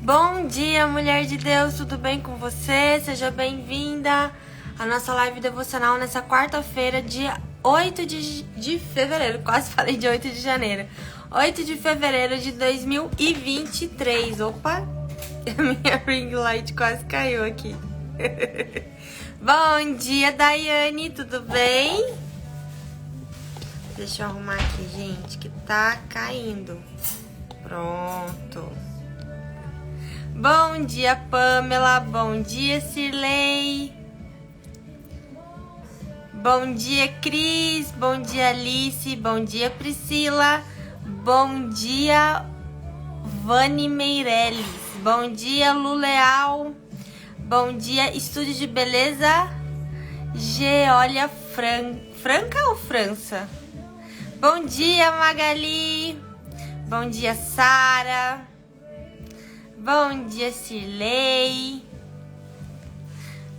Bom dia, mulher de Deus, tudo bem com você? Seja bem-vinda à nossa live devocional nessa quarta-feira, dia 8 de fevereiro. Quase falei de 8 de janeiro. 8 de fevereiro de 2023. Opa, a minha ring light quase caiu aqui. Bom dia, Daiane, tudo bem? Deixa eu arrumar aqui, gente, que tá caindo. Pronto. Bom dia, Pamela. Bom dia, Cirlei. Bom dia, Cris. Bom dia, Alice. Bom dia, Priscila. Bom dia, Vani Meirelles. Bom dia, Lu Leal. Bom dia, Estúdio de Beleza Geólia Franca ou França? Bom dia, Magali. Bom dia, Sara. Bom dia, Cirlei.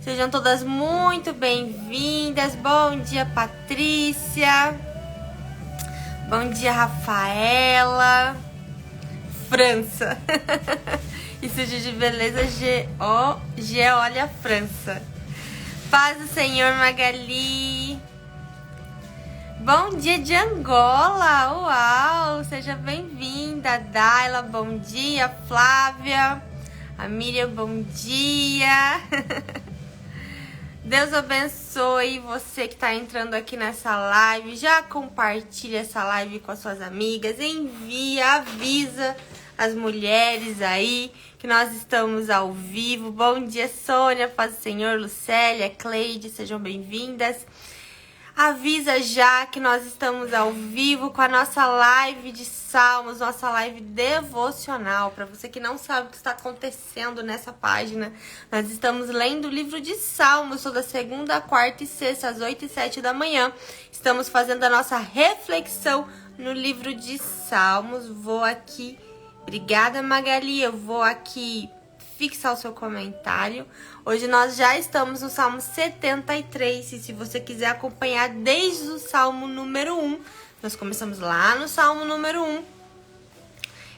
Sejam todas muito bem-vindas. Bom dia, Patrícia. Bom dia, Rafaela. França. Estúdio de Beleza Geólia França. Paz do Senhor, Magali. Bom dia de Angola, uau, seja bem-vinda, Daila, bom dia, Flávia, a Miriam, bom dia. Deus abençoe você que está entrando aqui nessa live, já compartilha essa live com as suas amigas, envia, avisa as mulheres aí que nós estamos ao vivo. Bom dia, Sônia, paz do Senhor, Lucélia, Cleide, sejam bem-vindas. Avisa já que nós estamos ao vivo com a nossa live de Salmos, nossa live devocional. Para você que não sabe o que está acontecendo nessa página, nós estamos lendo o livro de Salmos toda segunda, quarta e sexta, às 8 e 7 da manhã. Estamos fazendo a nossa reflexão no livro de Salmos. Vou aqui, obrigada, Magali, eu vou aqui fixar o seu comentário. Hoje nós já estamos no Salmo 73, e se você quiser acompanhar desde o Salmo número 1, nós começamos lá no Salmo número 1,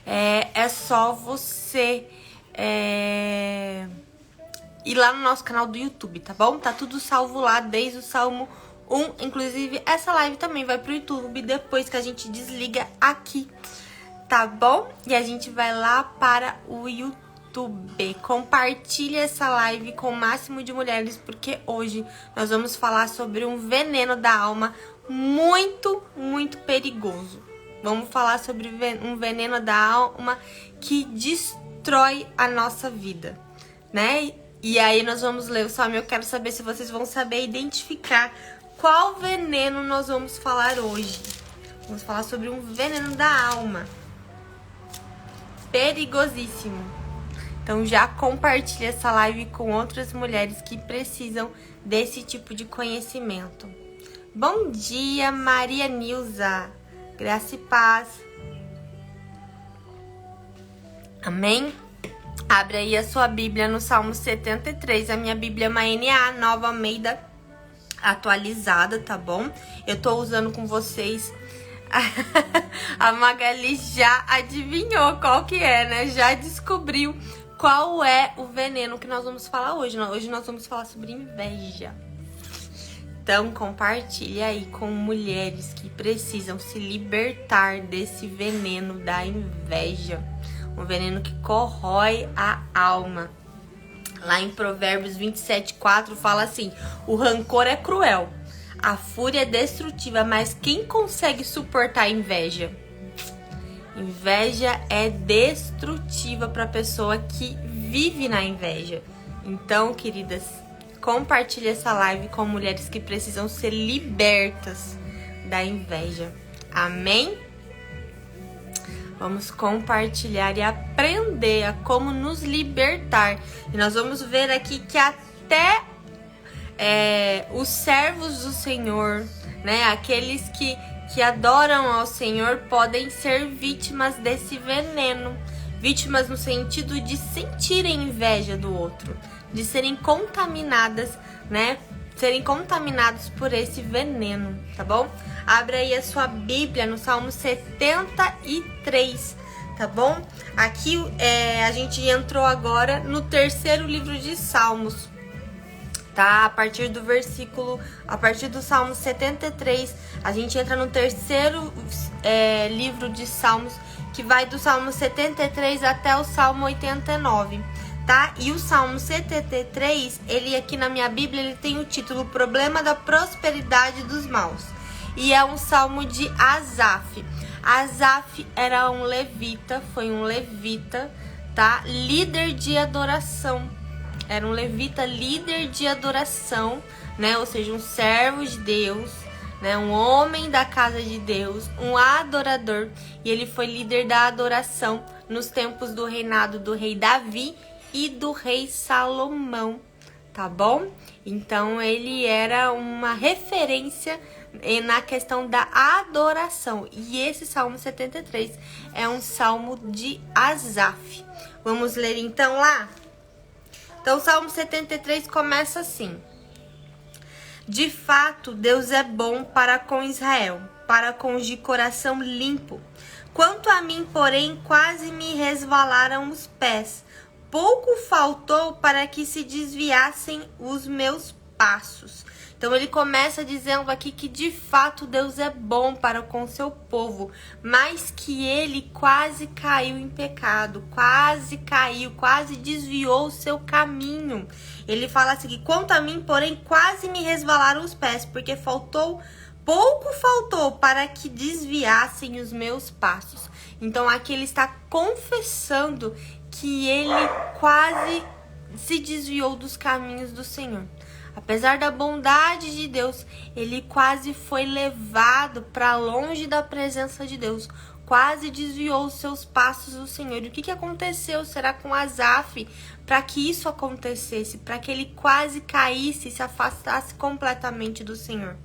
é só você ir lá no nosso canal do YouTube, tá bom? Tá tudo salvo lá desde o Salmo 1, inclusive essa live também vai pro YouTube depois que a gente desliga aqui, tá bom? E a gente vai lá para o YouTube. Compartilhe essa live com o máximo de mulheres, porque hoje nós vamos falar sobre um veneno da alma muito, muito perigoso. Vamos falar sobre um veneno da alma que destrói a nossa vida, né? E aí nós vamos ler o salmo. Eu quero saber se vocês vão saber identificar qual veneno nós vamos falar hoje. Vamos falar sobre um veneno da alma perigosíssimo. Então já compartilha essa live com outras mulheres que precisam desse tipo de conhecimento. Bom dia, Maria Nilza. Graça e paz. Amém? Abre aí a sua Bíblia no Salmo 73. A minha Bíblia é uma NA, Nova Almeida atualizada, tá bom? Eu tô usando com vocês. A Magali já adivinhou qual que é, né? Já descobriu qual é o veneno que nós vamos falar hoje. Hoje nós vamos falar sobre inveja. Então, compartilhe aí com mulheres que precisam se libertar desse veneno da inveja. Um veneno que corrói a alma. Lá em Provérbios 27:4 fala assim: o rancor é cruel, a fúria é destrutiva, mas quem consegue suportar a inveja? Inveja é destrutiva para a pessoa que vive na inveja. Então, queridas, compartilhe essa live com mulheres que precisam ser libertas da inveja. Amém? Vamos compartilhar e aprender a como nos libertar. E nós vamos ver aqui que até os servos do Senhor, né, aqueles que adoram ao Senhor, podem ser vítimas desse veneno. Vítimas no sentido de sentirem inveja do outro, de serem contaminadas, né? Serem contaminados por esse veneno, tá bom? Abre aí a sua Bíblia no Salmo 73. tá bom? Aqui a gente entrou agora no terceiro livro de Salmos, tá? A partir do Salmo 73, a gente entra no terceiro livro de Salmos, que vai do Salmo 73 até o Salmo 89, tá? E o Salmo 73, ele aqui na minha Bíblia, ele tem o título Problema da Prosperidade dos Maus. E é um salmo de Asaf. Asaf era um levita, foi um levita, tá? Líder de adoração. Era um levita líder de adoração, né? Ou seja, um servo de Deus, né? Um homem da casa de Deus, um adorador. E ele foi líder da adoração nos tempos do reinado do rei Davi e do rei Salomão, tá bom? Então ele era uma referência na questão da adoração. E esse Salmo 73 é um salmo de Asaf. Vamos ler então lá? Então o Salmo 73 começa assim: De fato, Deus é bom para com Israel, para com os de coração limpo. Quanto a mim, porém, quase me resvalaram os pés. Pouco faltou para que se desviassem os meus passos. Então ele começa dizendo aqui que de fato Deus é bom para com seu povo, mas que ele quase caiu em pecado, quase desviou o seu caminho. Ele fala assim: quanto a mim, porém, quase me resvalaram os pés, porque pouco faltou para que desviassem os meus passos. Então aqui ele está confessando que ele quase se desviou dos caminhos do Senhor. Apesar da bondade de Deus, ele quase foi levado para longe da presença de Deus. Quase desviou os seus passos do Senhor. E o que aconteceu, será, com Asaf para que isso acontecesse? Para que ele quase caísse e se afastasse completamente do Senhor.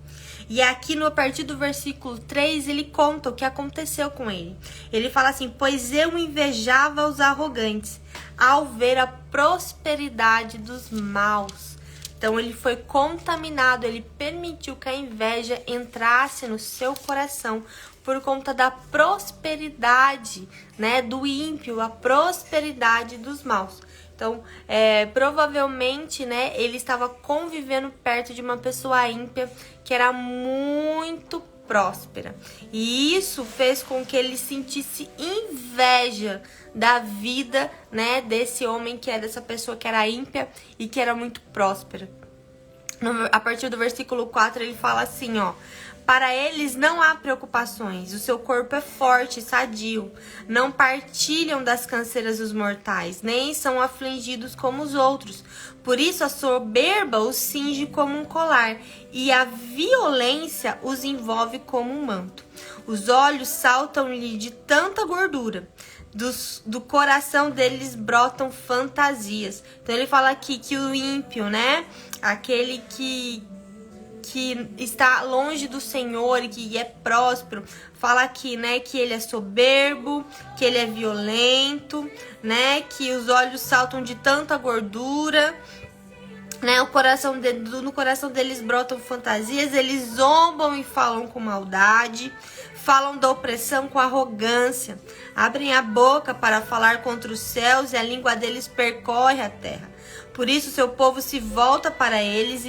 E aqui, a partir do versículo 3, ele conta o que aconteceu com ele. Ele fala assim: pois eu invejava os arrogantes ao ver a prosperidade dos maus. Então ele foi contaminado, ele permitiu que a inveja entrasse no seu coração por conta da prosperidade, né, do ímpio, a prosperidade dos maus. Então, provavelmente, né, ele estava convivendo perto de uma pessoa ímpia que era muito próspera. E isso fez com que ele sentisse inveja da vida, né, desse homem, dessa pessoa que era ímpia e que era muito próspera. A partir do versículo 4 ele fala assim, ó: para eles não há preocupações, o seu corpo é forte e sadio, não partilham das canseiras dos mortais, nem são afligidos como os outros. Por isso a soberba os cinge como um colar, e a violência os envolve como um manto. Os olhos saltam-lhe de tanta gordura, do coração deles brotam fantasias. Então ele fala aqui que o ímpio, né, aquele que está longe do Senhor e que é próspero, fala aqui, né, que ele é soberbo, que ele é violento, né, que os olhos saltam de tanta gordura, né, no coração deles brotam fantasias, eles zombam e falam com maldade, falam da opressão com arrogância, abrem a boca para falar contra os céus e a língua deles percorre a terra. Por isso seu povo se volta para eles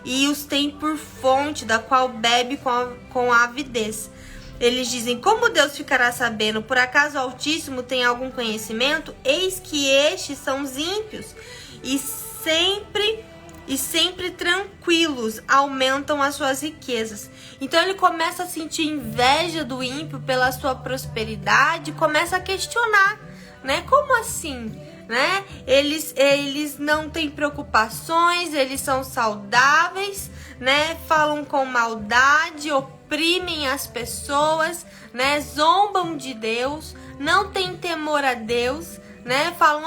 e os tem por fonte, da qual bebe com avidez. Eles dizem: como Deus ficará sabendo? Por acaso o Altíssimo tem algum conhecimento? Eis que estes são os ímpios, e sempre tranquilos aumentam as suas riquezas. Então ele começa a sentir inveja do ímpio pela sua prosperidade, começa a questionar, né? Como assim? Né? Eles não têm preocupações, eles são saudáveis, né? Falam com maldade, oprimem as pessoas, né? Zombam de Deus, não têm temor a Deus, né? Falam: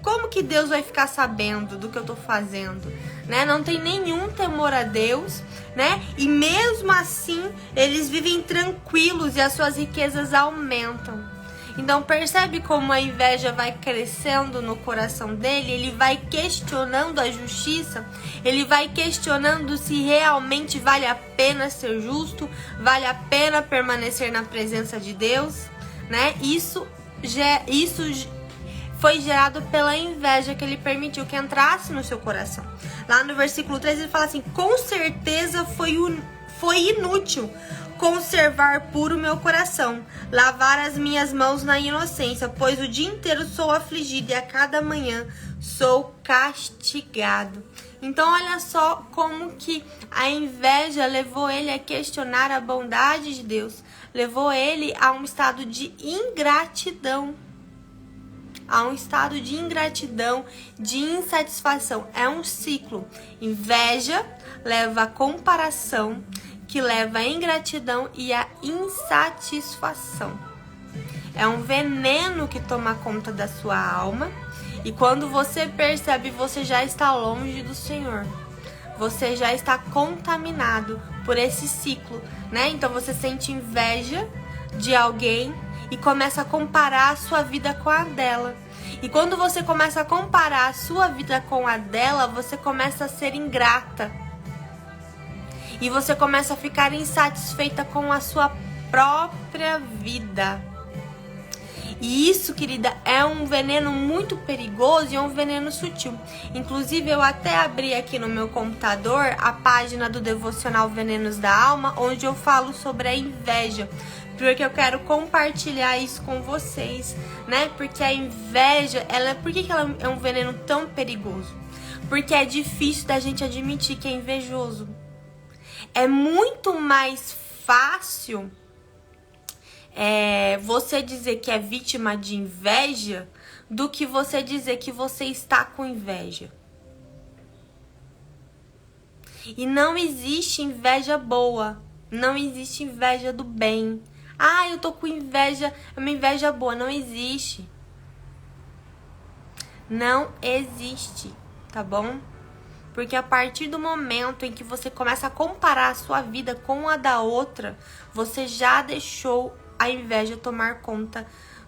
como que Deus vai ficar sabendo do que eu tô fazendo, né? Não tem nenhum temor a Deus, né? E mesmo assim eles vivem tranquilos e as suas riquezas aumentam. Então percebe como a inveja vai crescendo no coração dele, ele vai questionando a justiça, ele vai questionando se realmente vale a pena ser justo, vale a pena permanecer na presença de Deus, né? Isso foi gerado pela inveja que ele permitiu que entrasse no seu coração. Lá no versículo 3 ele fala assim: com certeza foi inútil conservar puro meu coração, lavar as minhas mãos na inocência, pois o dia inteiro sou afligido e a cada manhã sou castigado. Então olha só como que a inveja levou ele a questionar a bondade de Deus, levou ele a um estado de ingratidão. De insatisfação. É um ciclo. Inveja leva a comparação, que leva a ingratidão e a insatisfação. É um veneno que toma conta da sua alma, e quando você percebe, você já está longe do Senhor. Você já está contaminado por esse ciclo, né? Então você sente inveja de alguém e começa a comparar a sua vida com a dela. E quando você começa a comparar a sua vida com a dela, você começa a ser ingrata. E você começa a ficar insatisfeita com a sua própria vida. E isso, querida, é um veneno muito perigoso e é um veneno sutil. Inclusive, eu até abri aqui no meu computador a página do Devocional Venenos da Alma, onde eu falo sobre a inveja. Porque eu quero compartilhar isso com vocês, né? Porque a inveja, por que ela é um veneno tão perigoso? Porque é difícil da gente admitir que é invejoso. É muito mais fácil você dizer que é vítima de inveja do que você dizer que você está com inveja. E não existe inveja boa, não existe inveja do bem. Ah, eu tô com inveja, é uma inveja boa. Não existe. Não existe, tá bom? Porque a partir do momento em que você começa a comparar a sua vida com a da outra, você já deixou a inveja tomar conta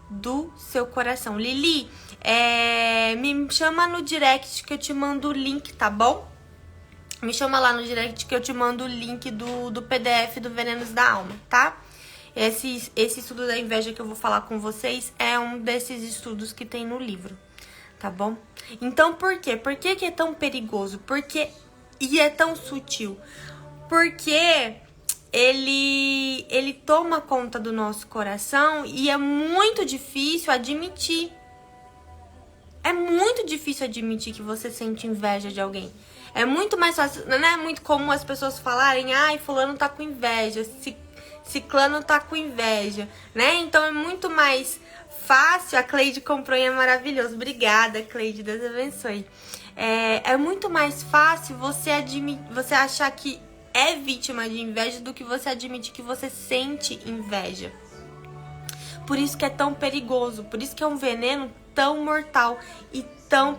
do seu coração. Lili, me chama no direct que eu te mando o link, tá bom? Me chama lá no direct que eu te mando o link do PDF do Venenos da Alma, tá? Esse estudo da inveja que eu vou falar com vocês é um desses estudos que tem no livro, tá bom? Então, por quê? Por que é tão perigoso? E é tão sutil? Porque ele toma conta do nosso coração e é muito difícil admitir. É muito difícil admitir que você sente inveja de alguém. É muito mais fácil, não é muito comum as pessoas falarem: ai, fulano tá com inveja, ciclano tá com inveja, né? Então é muito mais fácil. A Cleide comprou e é maravilhoso. Obrigada, Cleide, Deus abençoe. É muito mais fácil você achar que é vítima de inveja do que você admitir que você sente inveja. Por isso que é tão perigoso, por isso que é um veneno tão mortal e tão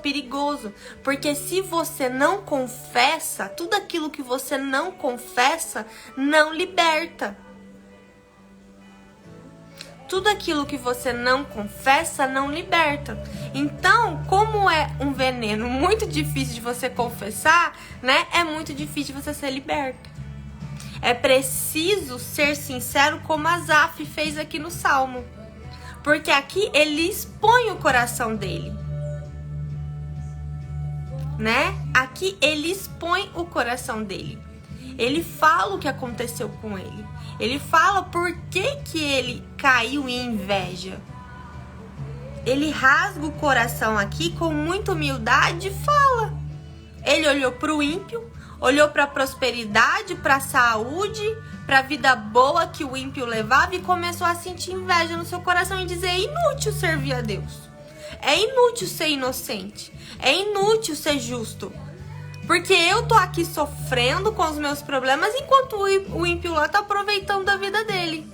perigoso. Porque se você não confessa, tudo aquilo que você não confessa não liberta. Tudo aquilo que você não confessa não liberta. Então, como é um veneno muito difícil de você confessar, né? É muito difícil de você ser liberto. É preciso ser sincero, como Asaf fez aqui no Salmo. Porque aqui ele expõe o coração dele, né? Aqui ele expõe o coração dele. Ele fala o que aconteceu com ele. Ele fala por que ele caiu em inveja. Ele rasga o coração aqui com muita humildade e fala. Ele olhou para o ímpio, olhou para a prosperidade, para a saúde, para a vida boa que o ímpio levava e começou a sentir inveja no seu coração e dizer: é inútil servir a Deus. É inútil ser inocente. É inútil ser justo. Porque eu tô aqui sofrendo com os meus problemas enquanto o ímpio lá tá aproveitando da vida dele.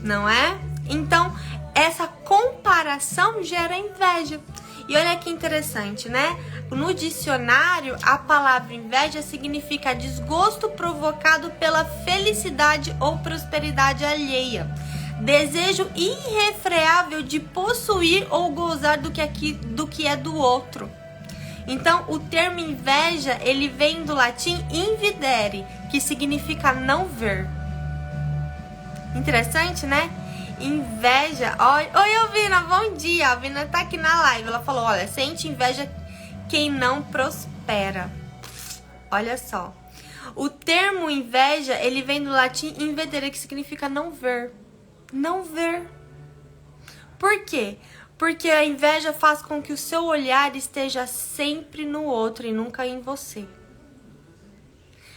Não é? Então, essa comparação gera inveja. E olha que interessante, né? No dicionário, a palavra inveja significa desgosto provocado pela felicidade ou prosperidade alheia. Desejo irrefreável de possuir ou gozar do que é do outro. Então, o termo inveja, ele vem do latim invidere, que significa não ver. Interessante, né? Inveja. Oi, Alvina, bom dia. A Alvina tá aqui na live. Ela falou, olha, sente inveja quem não prospera. Olha só. O termo inveja, ele vem do latim invedere, que significa não ver. Não ver. Por quê? Porque a inveja faz com que o seu olhar esteja sempre no outro e nunca em você.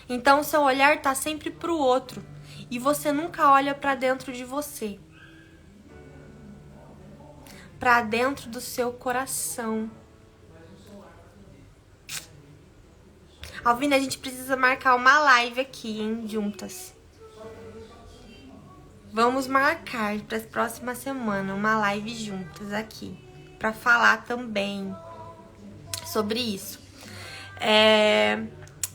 Então, o seu olhar tá sempre pro outro e você nunca olha pra dentro de você. Pra dentro do seu coração. Alvina, a gente precisa marcar uma live aqui, hein, juntas. Vamos marcar para as próximas semanas uma live juntas aqui, para falar também sobre isso.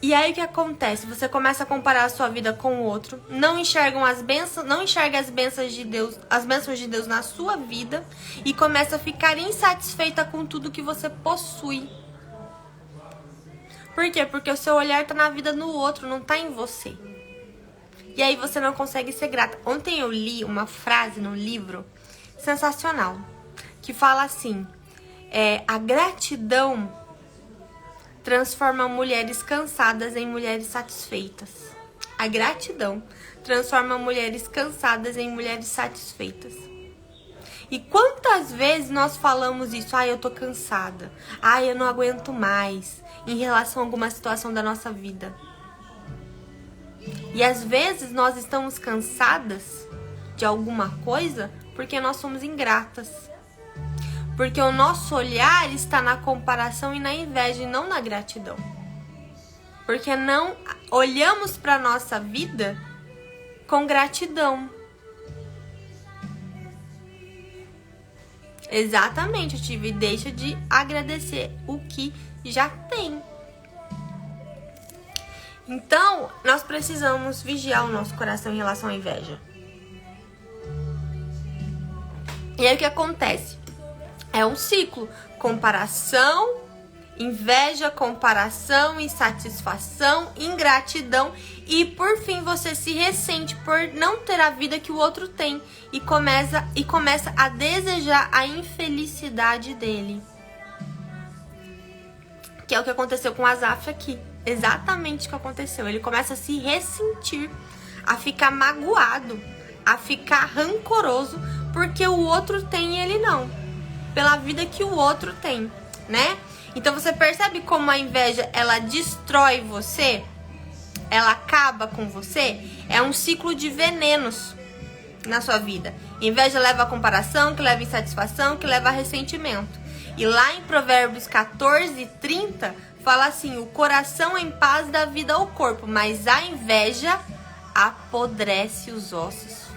E aí o que acontece? Você começa a comparar a sua vida com o outro, não enxerga as bênçãos de Deus na sua vida e começa a ficar insatisfeita com tudo que você possui. Por quê? Porque o seu olhar tá na vida no outro, não tá em você. E aí você não consegue ser grata. Ontem eu li uma frase no livro sensacional, que fala assim, a gratidão transforma mulheres cansadas em mulheres satisfeitas. A gratidão transforma mulheres cansadas em mulheres satisfeitas. E quantas vezes nós falamos isso? Eu tô cansada. Eu não aguento mais. Em relação a alguma situação da nossa vida. E às vezes nós estamos cansadas de alguma coisa porque nós somos ingratas. Porque o nosso olhar está na comparação e na inveja e não na gratidão. Porque não olhamos para a nossa vida com gratidão. Exatamente, eu tive deixa de agradecer o que já tem. Então, nós precisamos vigiar o nosso coração em relação à inveja. E aí o que acontece? É um ciclo. Comparação, inveja, comparação, insatisfação, ingratidão. E por fim você se ressente por não ter a vida que o outro tem. E começa a desejar a infelicidade dele. Que é o que aconteceu com o Asaf aqui. Exatamente o que aconteceu. Ele começa a se ressentir, a ficar magoado, a ficar rancoroso, porque o outro tem e ele não. Pela vida que o outro tem, né? Então você percebe como a inveja, ela destrói você? Ela acaba com você? É um ciclo de venenos na sua vida. Inveja leva a comparação, que leva a insatisfação, que leva a ressentimento. E lá em Provérbios 14:30, fala assim, o coração em paz dá vida ao corpo, mas a inveja apodrece os ossos.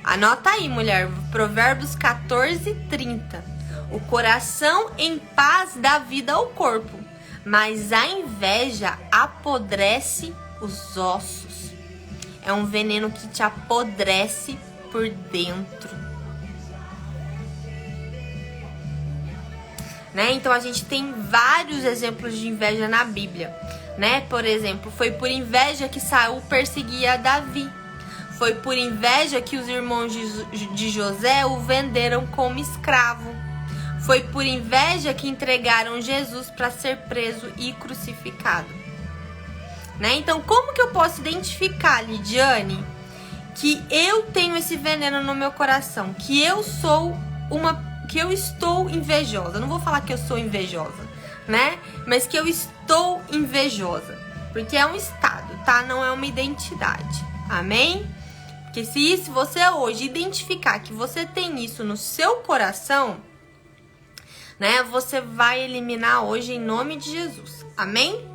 Anota aí, mulher, Provérbios 14:30. O coração em paz dá vida ao corpo, mas a inveja apodrece os ossos. É um veneno que te apodrece por dentro. Né? Então a gente tem vários exemplos de inveja na Bíblia, né? Por exemplo, foi por inveja que Saul perseguia Davi. Foi por inveja que os irmãos de José o venderam como escravo. Foi por inveja que entregaram Jesus para ser preso e crucificado. Né? Então, como que eu posso identificar, Lidiane, que eu tenho esse veneno no meu coração? Que eu estou invejosa. Não vou falar que eu sou invejosa, né? Mas que eu estou invejosa. Porque é um estado, tá? Não é uma identidade. Amém? Porque se você hoje identificar que você tem isso no seu coração, né? Você vai eliminar hoje em nome de Jesus. Amém?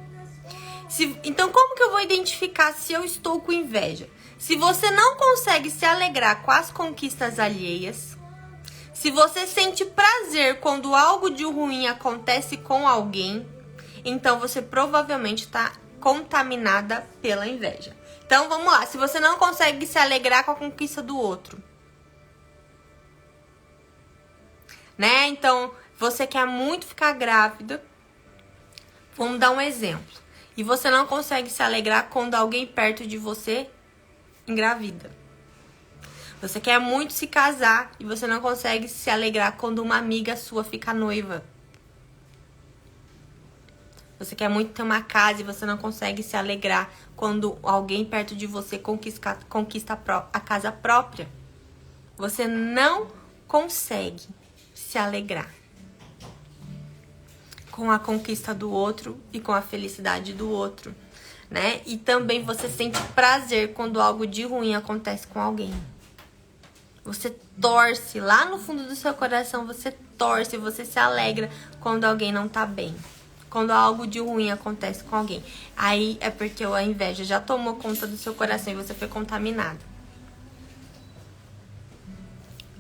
Então, como que eu vou identificar se eu estou com inveja? Se você não consegue se alegrar com as conquistas alheias, se você sente prazer quando algo de ruim acontece com alguém, então você provavelmente está contaminada pela inveja. Então, vamos lá. Se você não consegue se alegrar com a conquista do outro, né? Então, você quer muito ficar grávida. Vamos dar um exemplo. E você não consegue se alegrar quando alguém perto de você engravida. Você quer muito se casar e você não consegue se alegrar quando uma amiga sua fica noiva. Você quer muito ter uma casa e você não consegue se alegrar quando alguém perto de você conquista a casa própria. Você não consegue se alegrar com a conquista do outro e com a felicidade do outro, né? E também você sente prazer quando algo de ruim acontece com alguém. Você torce, lá no fundo do seu coração, você torce, você se alegra quando alguém não tá bem. Quando algo de ruim acontece com alguém. Aí é porque a inveja já tomou conta do seu coração e você foi contaminado.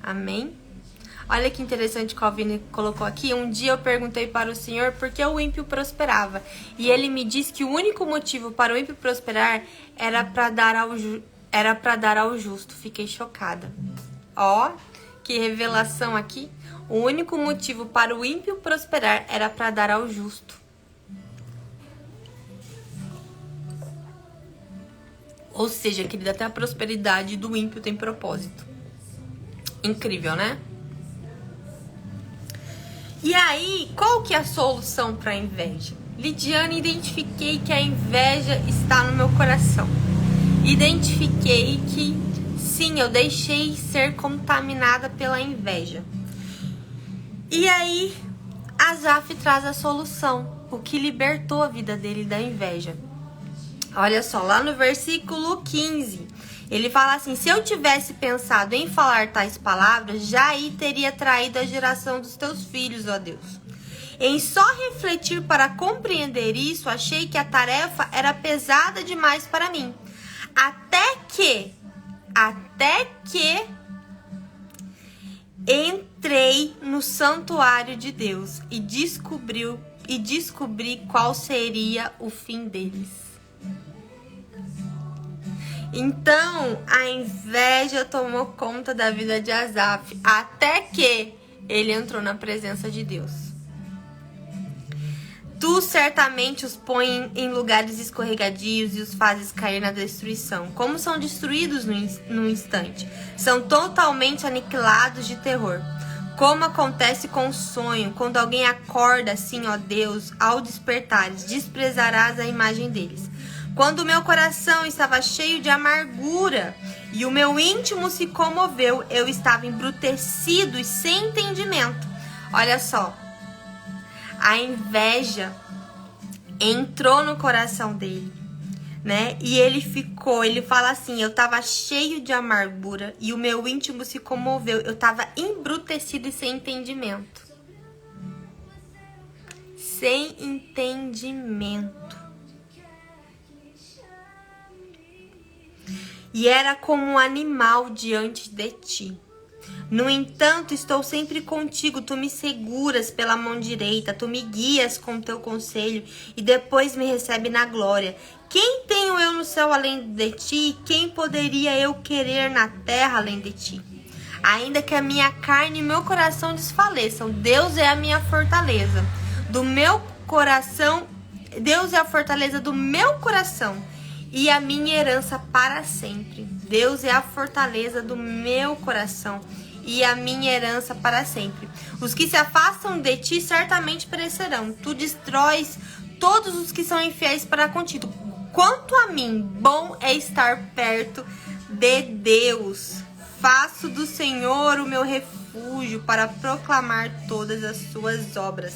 Amém? Olha que interessante que o Alvine colocou aqui. Um dia eu perguntei para o Senhor por que o ímpio prosperava. E ele me disse que o único motivo para o ímpio prosperar era para dar ao justo. Fiquei chocada. Ó, que revelação aqui. O único motivo para o ímpio prosperar era para dar ao justo. Ou seja, querida, até a prosperidade do ímpio tem propósito. Incrível, né? E aí, qual que é a solução para a inveja? Lidiane, identifiquei que a inveja está no meu coração. Identifiquei que, sim, eu deixei ser contaminada pela inveja. E aí, Asaf traz a solução, o que libertou a vida dele da inveja. Olha só, lá no versículo 15, ele fala assim: se eu tivesse pensado em falar tais palavras, já aí teria traído a geração dos teus filhos, ó Deus. Em só refletir para compreender isso, achei que a tarefa era pesada demais para mim. Até que entrei no santuário de Deus e descobri qual seria o fim deles. Então, a inveja tomou conta da vida de Asaf, até que ele entrou na presença de Deus. Tu certamente os põe em lugares escorregadios e os fazes cair na destruição. Como são destruídos num instante. São totalmente aniquilados de terror. Como acontece com o sonho, quando alguém acorda assim, ó Deus, ao despertares, desprezarás a imagem deles. Quando o meu coração estava cheio de amargura e o meu íntimo se comoveu, eu estava embrutecido e sem entendimento. Olha só, a inveja entrou no coração dele, né? E ele fala assim: eu estava cheio de amargura e o meu íntimo se comoveu, eu estava embrutecido e sem entendimento. Sem entendimento. E era como um animal diante de ti. No entanto, estou sempre contigo, tu me seguras pela mão direita, tu me guias com teu conselho e depois me recebe na glória. Quem tenho eu no céu além de ti? Quem poderia eu querer na terra além de ti? Ainda que a minha carne e meu coração desfaleçam, Deus é a minha fortaleza. Do meu coração, Deus é a fortaleza do meu coração e a minha herança para sempre. Deus é a fortaleza do meu coração e a minha herança para sempre. Os que se afastam de ti certamente perecerão. Tu destróis todos os que são infiéis para contigo. Quanto a mim, bom é estar perto de Deus. Faço do Senhor o meu refúgio para proclamar todas as suas obras.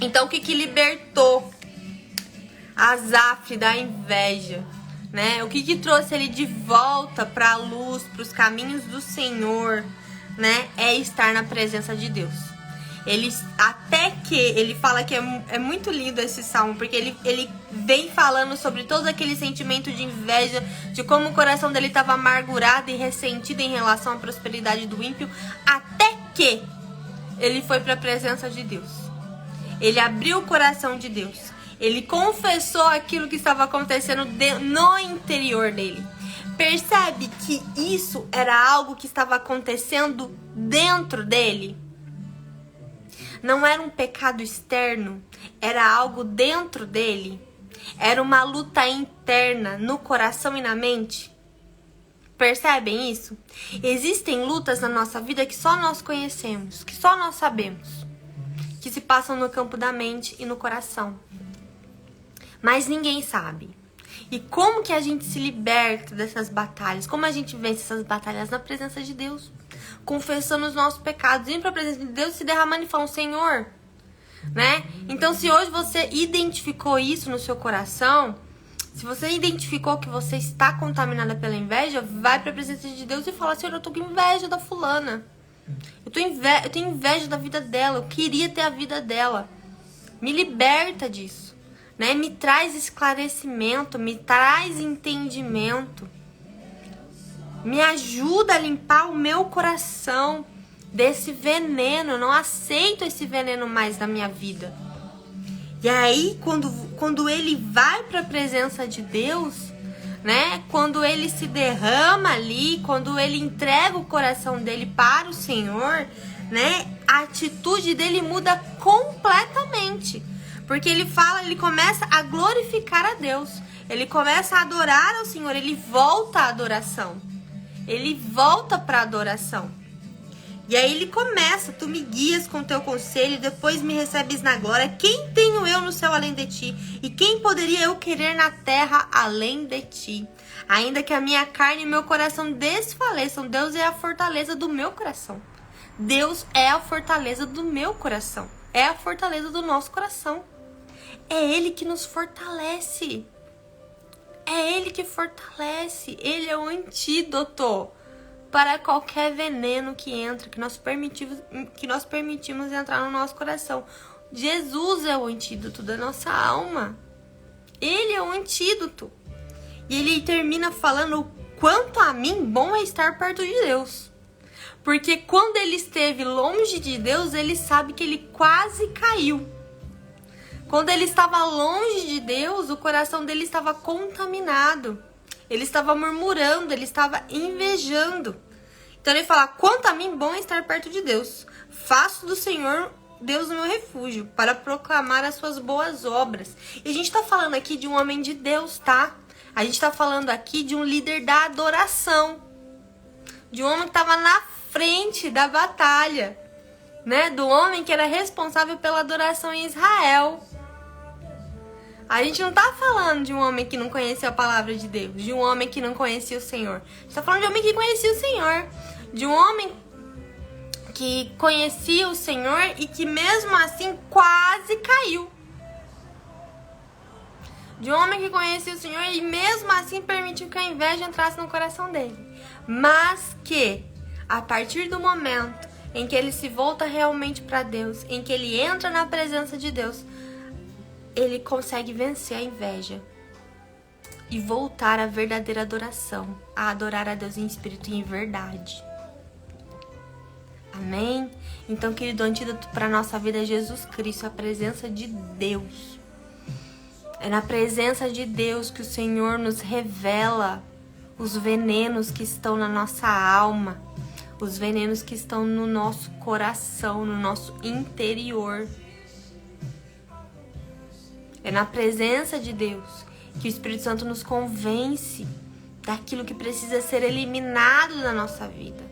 Então, o que libertou Asaf da inveja, né? O que trouxe ele de volta para a luz, para os caminhos do Senhor, né? É estar na presença de Deus. Ele fala que é muito lindo esse salmo, porque ele vem falando sobre todo aquele sentimento de inveja, de como o coração dele estava amargurado e ressentido em relação à prosperidade do ímpio, até que ele foi para a presença de Deus. Ele abriu o coração de Deus. Ele confessou aquilo que estava acontecendo no interior dele. Percebe que isso era algo que estava acontecendo dentro dele? Não era um pecado externo, era algo dentro dele. Era uma luta interna no coração e na mente. Percebem isso? Existem lutas na nossa vida que só nós conhecemos, que só nós sabemos, que se passam no campo da mente e no coração. Mas ninguém sabe. E como que a gente se liberta dessas batalhas? Como a gente vence essas batalhas? Na presença de Deus. Confessando os nossos pecados, indo para a presença de Deus, se derramando e falando, Senhor, né? Então, se hoje você identificou isso no seu coração, se você identificou que você está contaminada pela inveja, vai para a presença de Deus e fala, Senhor, eu tô com inveja da fulana. Eu tenho inveja da vida dela, eu queria ter a vida dela. Me liberta disso. Né? Me traz esclarecimento, me traz entendimento, me ajuda a limpar o meu coração desse veneno. Eu não aceito esse veneno mais na minha vida. E aí, quando ele vai para a presença de Deus, né? Quando ele se derrama ali, quando ele entrega o coração dele para o Senhor, né? A atitude dele muda completamente. Porque ele começa a glorificar a Deus. Ele começa a adorar ao Senhor. Ele volta à adoração. Ele volta para a adoração. E aí ele começa, tu me guias com teu conselho, depois me recebes na glória. Quem tenho eu no céu além de ti? E quem poderia eu querer na terra além de ti? Ainda que a minha carne e meu coração desfaleçam, Deus é a fortaleza do meu coração. Deus é a fortaleza do meu coração. É a fortaleza do nosso coração. É Ele que nos fortalece. É Ele que fortalece. Ele é o antídoto para qualquer veneno que entra, que nós permitimos entrar no nosso coração. Jesus é o antídoto da nossa alma. Ele é o antídoto. E ele termina falando, quanto a mim, bom é estar perto de Deus. Porque quando ele esteve longe de Deus, ele sabe que ele quase caiu. Quando ele estava longe de Deus, o coração dele estava contaminado. Ele estava murmurando, ele estava invejando. Então ele fala, quanto a mim, bom é estar perto de Deus. Faço do Senhor Deus o meu refúgio, para proclamar as suas boas obras. E a gente está falando aqui de um homem de Deus, tá? A gente está falando aqui de um líder da adoração. De um homem que estava na frente da batalha, né? Do homem que era responsável pela adoração em Israel. A gente não tá falando de um homem que não conhecia a palavra de Deus, de um homem que não conhecia o Senhor. A gente tá falando de um homem que conhecia o Senhor, de um homem que conhecia o Senhor e que mesmo assim quase caiu. De um homem que conhecia o Senhor e mesmo assim permitiu que a inveja entrasse no coração dele. Mas que, a partir do momento em que ele se volta realmente para Deus, em que ele entra na presença de Deus, ele consegue vencer a inveja e voltar à verdadeira adoração, a adorar a Deus em espírito e em verdade. Amém? Então, querido, o antídoto para a nossa vida é Jesus Cristo, a presença de Deus. É na presença de Deus que o Senhor nos revela os venenos que estão na nossa alma, os venenos que estão no nosso coração, no nosso interior. É na presença de Deus que o Espírito Santo nos convence daquilo que precisa ser eliminado da nossa vida.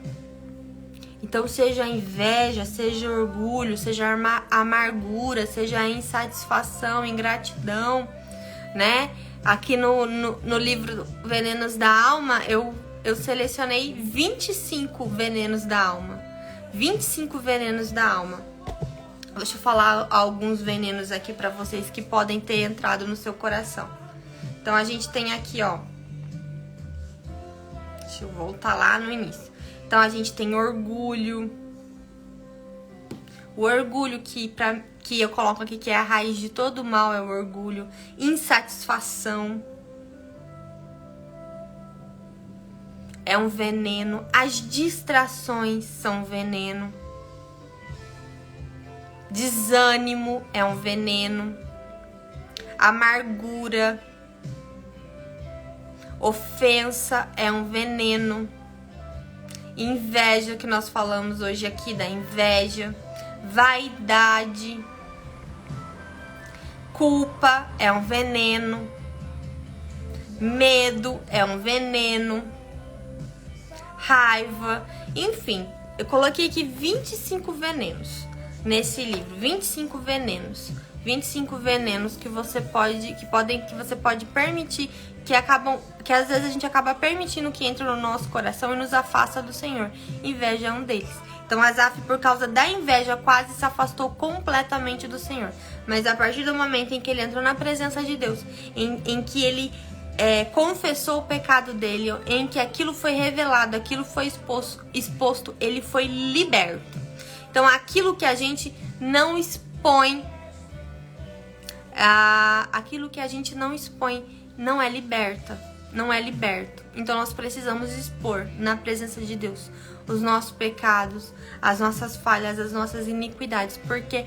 Então, seja a inveja, seja o orgulho, seja a amargura, seja a insatisfação, ingratidão, né? Aqui no livro Venenos da Alma, eu selecionei 25 venenos da alma. 25 venenos da alma. Deixa eu falar alguns venenos aqui pra vocês que podem ter entrado no seu coração. Então, a gente tem aqui, ó. Deixa eu voltar lá no início. Então, a gente tem orgulho. O orgulho que eu coloco aqui, que é a raiz de todo mal, é o orgulho. Insatisfação. É um veneno. As distrações são veneno. Desânimo é um veneno. Amargura. Ofensa é um veneno. Inveja, que nós falamos hoje aqui da inveja. Vaidade. Culpa é um veneno. Medo é um veneno. raiva, enfim. Eu coloquei aqui 25 venenos nesse livro, 25 venenos. 25 venenos que você pode permitir, que às vezes a gente acaba permitindo que entre no nosso coração e nos afasta do Senhor. Inveja é um deles. Então Asaf, por causa da inveja, quase se afastou completamente do Senhor. Mas a partir do momento em que ele entrou na presença de Deus, em que ele confessou o pecado dele, em que aquilo foi revelado, aquilo foi exposto, ele foi liberto. Então aquilo que a gente não expõe, não é liberto. Então nós precisamos expor na presença de Deus os nossos pecados, as nossas falhas, as nossas iniquidades, porque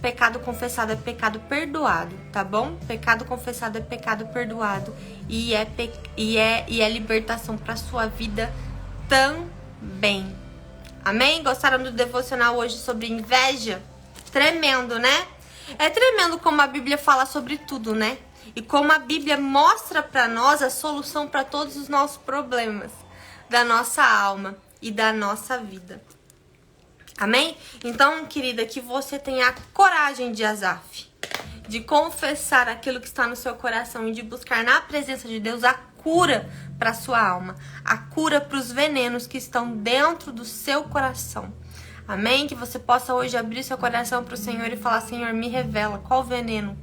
pecado confessado é pecado perdoado, tá bom? Pecado confessado é pecado perdoado e é libertação para sua vida também. Amém? Gostaram do devocional hoje sobre inveja? Tremendo, né? É tremendo como a Bíblia fala sobre tudo, né? E como a Bíblia mostra para nós a solução para todos os nossos problemas da nossa alma e da nossa vida. Amém? Então, querida, que você tenha a coragem de Asaf, de confessar aquilo que está no seu coração e de buscar na presença de Deus a cura para sua alma, a cura para os venenos que estão dentro do seu coração. Amém? Que você possa hoje abrir seu coração para o Senhor e falar: Senhor, me revela qual veneno,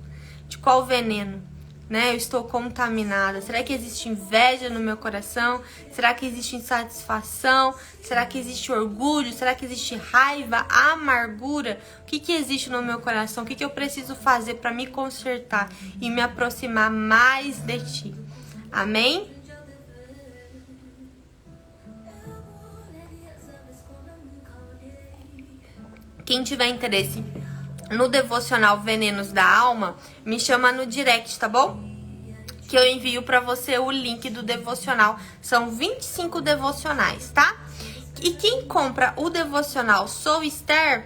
de qual veneno, né? Eu estou contaminada. Será que existe inveja no meu coração? Será que existe insatisfação? Será que existe orgulho? Será que existe raiva, amargura? O que existe no meu coração? O que eu preciso fazer para me consertar e me aproximar mais de Ti? Amém? Quem tiver interesse no devocional Venenos da Alma, me chama no direct, tá bom? Que eu envio pra você o link do devocional. São 25 devocionais, tá? E quem compra o devocional Sou Esther,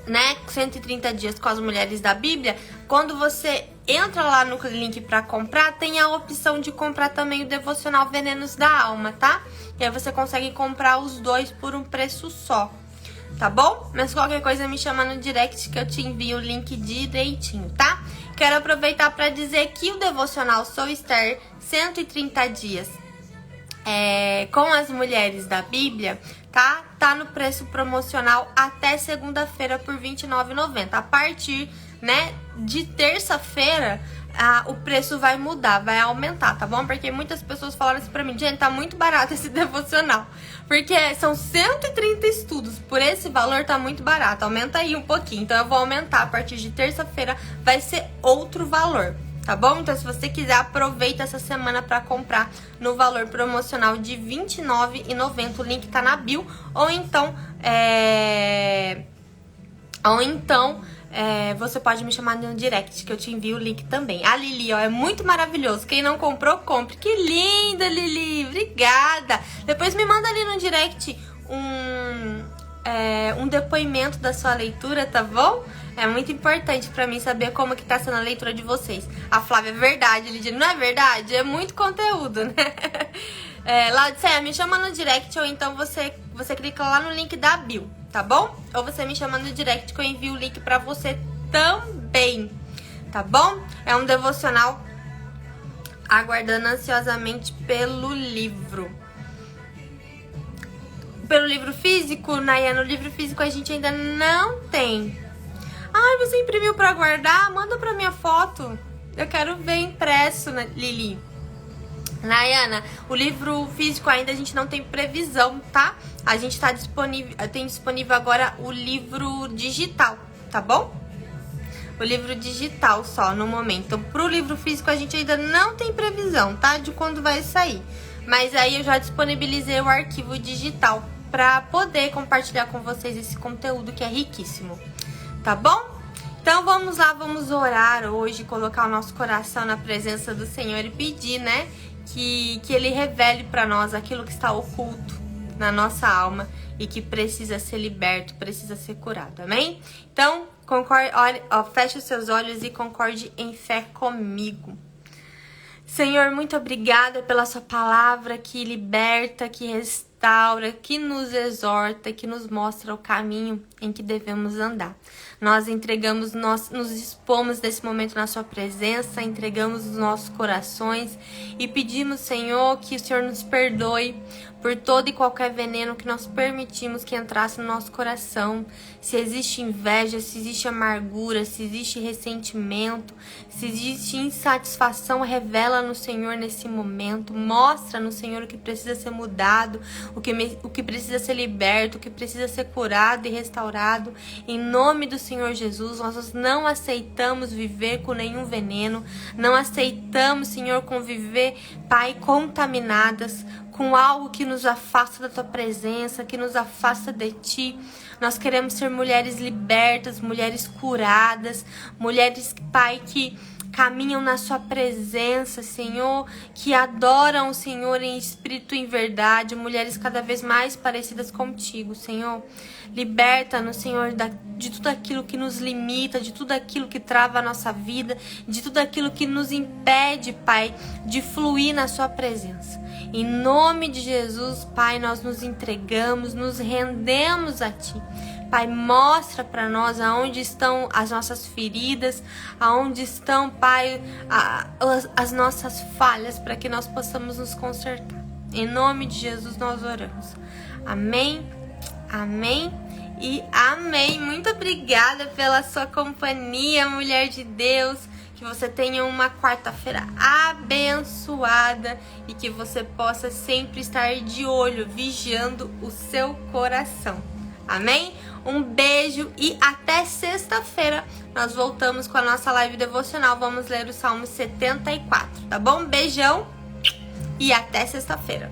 né, 130 dias com as mulheres da Bíblia, quando você entra lá no link pra comprar, tem a opção de comprar também o devocional Venenos da Alma, tá? E aí você consegue comprar os dois por um preço só. Tá bom? Mas qualquer coisa me chama no direct que eu te envio o link direitinho, tá? Quero aproveitar para dizer que o devocional Sou Esther 130 dias com as mulheres da Bíblia, tá? Tá no preço promocional até segunda-feira por R$ 29,90. A partir, né, de terça-feira, o preço vai mudar, vai aumentar, tá bom? Porque muitas pessoas falaram assim pra mim: gente, tá muito barato esse devocional, porque são 130 estudos, por esse valor tá muito barato, aumenta aí um pouquinho. Então eu vou aumentar, a partir de terça-feira vai ser outro valor, tá bom? Então se você quiser, aproveita essa semana pra comprar no valor promocional de R$ 29,90, o link tá na bio, ou então você pode me chamar no direct, que eu te envio o link também. A Lili, ó, é muito maravilhoso. Quem não comprou, compre. Que linda, Lili. Obrigada. Depois me manda ali no direct um depoimento da sua leitura, tá bom? É muito importante pra mim saber como que tá sendo a leitura de vocês. A Flávia, é verdade, Lidia. Não é verdade? É muito conteúdo, né? Laudicea, me chama no direct, ou então você clica lá no link da bio, tá bom? Ou você me chama no direct que eu envio o link pra você também, tá bom? É um devocional aguardando ansiosamente pelo livro. Pelo livro físico, Nayana, o livro físico a gente ainda não tem. Ai, você imprimiu pra guardar? Manda pra minha foto. Eu quero ver impresso, né, Lili. Nayana, o livro físico ainda a gente não tem previsão, tá? A gente tem disponível agora o livro digital, tá bom? O livro digital só no momento. Então, pro livro físico a gente ainda não tem previsão, tá? De quando vai sair. Mas aí eu já disponibilizei o arquivo digital pra poder compartilhar com vocês esse conteúdo que é riquíssimo, tá bom? Então vamos lá, vamos orar hoje, colocar o nosso coração na presença do Senhor e pedir, né, que Ele revele para nós aquilo que está oculto na nossa alma e que precisa ser liberto, precisa ser curado, amém? Então, feche os seus olhos e concorde em fé comigo. Senhor, muito obrigada pela sua palavra que liberta, que restaura, restaura, que nos exorta, que nos mostra o caminho em que devemos andar. Nós entregamos, nós nos expomos nesse momento na sua presença, entregamos os nossos corações e pedimos, Senhor, que o Senhor nos perdoe por todo e qualquer veneno que nós permitimos que entrasse no nosso coração. Se existe inveja, se existe amargura, se existe ressentimento, se existe insatisfação, revela no Senhor nesse momento. Mostra no Senhor o que precisa ser mudado, o que precisa ser liberto, o que precisa ser curado e restaurado. Em nome do Senhor Jesus, nós não aceitamos viver com nenhum veneno, não aceitamos, Senhor, conviver, Pai, contaminadas com algo que nos afasta da tua presença, que nos afasta de ti. Nós queremos ser mulheres libertas, mulheres curadas, mulheres, Pai, que caminham na sua presença, Senhor, que adoram o Senhor em espírito e em verdade, mulheres cada vez mais parecidas contigo, Senhor. Liberta-nos, Senhor, de tudo aquilo que nos limita, de tudo aquilo que trava a nossa vida, de tudo aquilo que nos impede, Pai, de fluir na sua presença. Em nome de Jesus, Pai, nós nos entregamos, nos rendemos a Ti. Pai, mostra para nós aonde estão as nossas feridas, aonde estão, Pai, as nossas falhas, para que nós possamos nos consertar. Em nome de Jesus nós oramos. Amém, amém e amém. Muito obrigada pela sua companhia, mulher de Deus. Que você tenha uma quarta-feira abençoada e que você possa sempre estar de olho, vigiando o seu coração. Amém? Um beijo e até sexta-feira nós voltamos com a nossa live devocional. Vamos ler o Salmo 74, tá bom? Beijão e até sexta-feira.